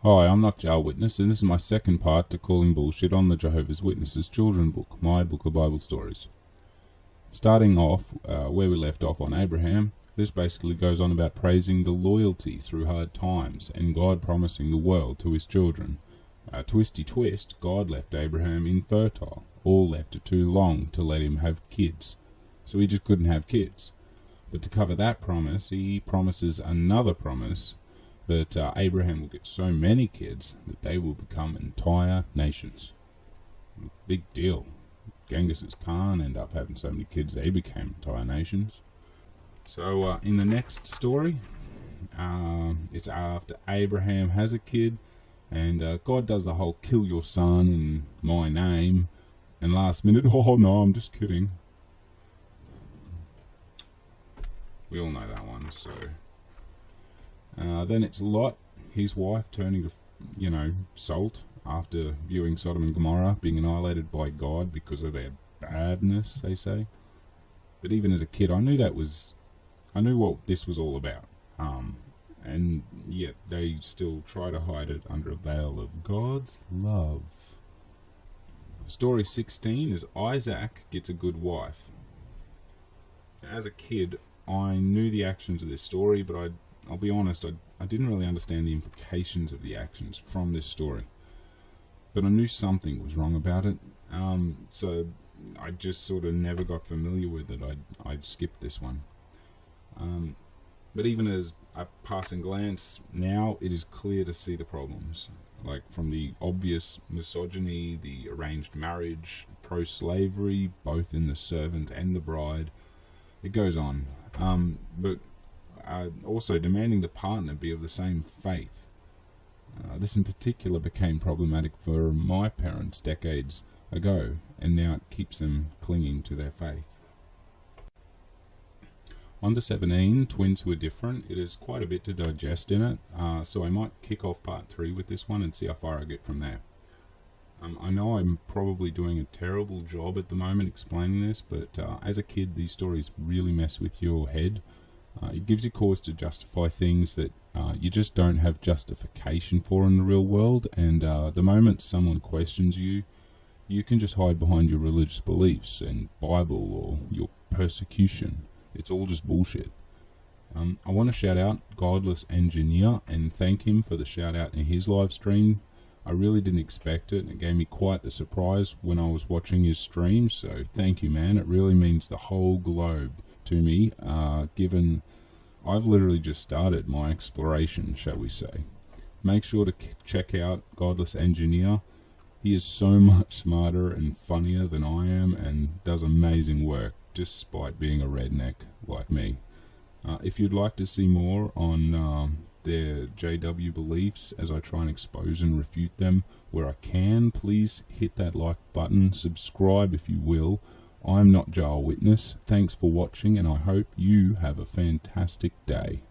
Hi, I'm NotJah Witness, and this is my second part to calling bullshit on the Jehovah's Witnesses children book, my book of Bible stories. Starting off where we left off on Abraham, this basically goes on about praising the loyalty through hard times and God promising the world to his children. Twisty twist, God left Abraham infertile, or left it too long to let him have kids, so he just couldn't have kids. But to cover that promise, he promises another promise, that Abraham will get so many kids that they will become entire nations. Big deal. Genghis Khan ended up having so many kids they became entire nations. So in the next story, it's after Abraham has a kid, and God does the whole kill your son in my name, and last minute, oh no, I'm just kidding. We all know that one, so... then it's Lot, his wife, turning to, salt after viewing Sodom and Gomorrah being annihilated by God because of their badness, they say. But even as a kid, I knew what this was all about. And yet they still try to hide it under a veil of God's love. Story 16 is Isaac gets a good wife. As a kid, I knew the actions of this story, but I'll be honest, I didn't really understand the implications of the actions from this story. But I knew something was wrong about it, so I just sort of never got familiar with it. I skipped this one. But even as a passing glance, now it is clear to see the problems. Like from the obvious misogyny, the arranged marriage, pro-slavery, both in the servant and the bride. It goes on. But also demanding the partner be of the same faith. This in particular became problematic for my parents decades ago, and now it keeps them clinging to their faith. On to 17, twins who are different. It is quite a bit to digest in it, so I might kick off part 3 with this one and see how far I get from there. I know I'm probably doing a terrible job at the moment explaining this, but as a kid these stories really mess with your head. It gives you cause to justify things that you just don't have justification for in the real world, and the moment someone questions you, you can just hide behind your religious beliefs and Bible or your persecution. It's all just bullshit. I want to shout out Godless Engineer and thank him for the shout out in his live stream. I really didn't expect it, and it gave me quite the surprise when I was watching his stream, so thank you, man. It really means the whole globe to me, given I've literally just started my exploration, shall we say. Make sure to check out Godless Engineer. He is so much smarter and funnier than I am and does amazing work despite being a redneck like me. If you'd like to see more on their JW beliefs as I try and expose and refute them where I can, please hit that like button, subscribe if you will. I'm NotJah Witness. Thanks for watching, and I hope you have a fantastic day.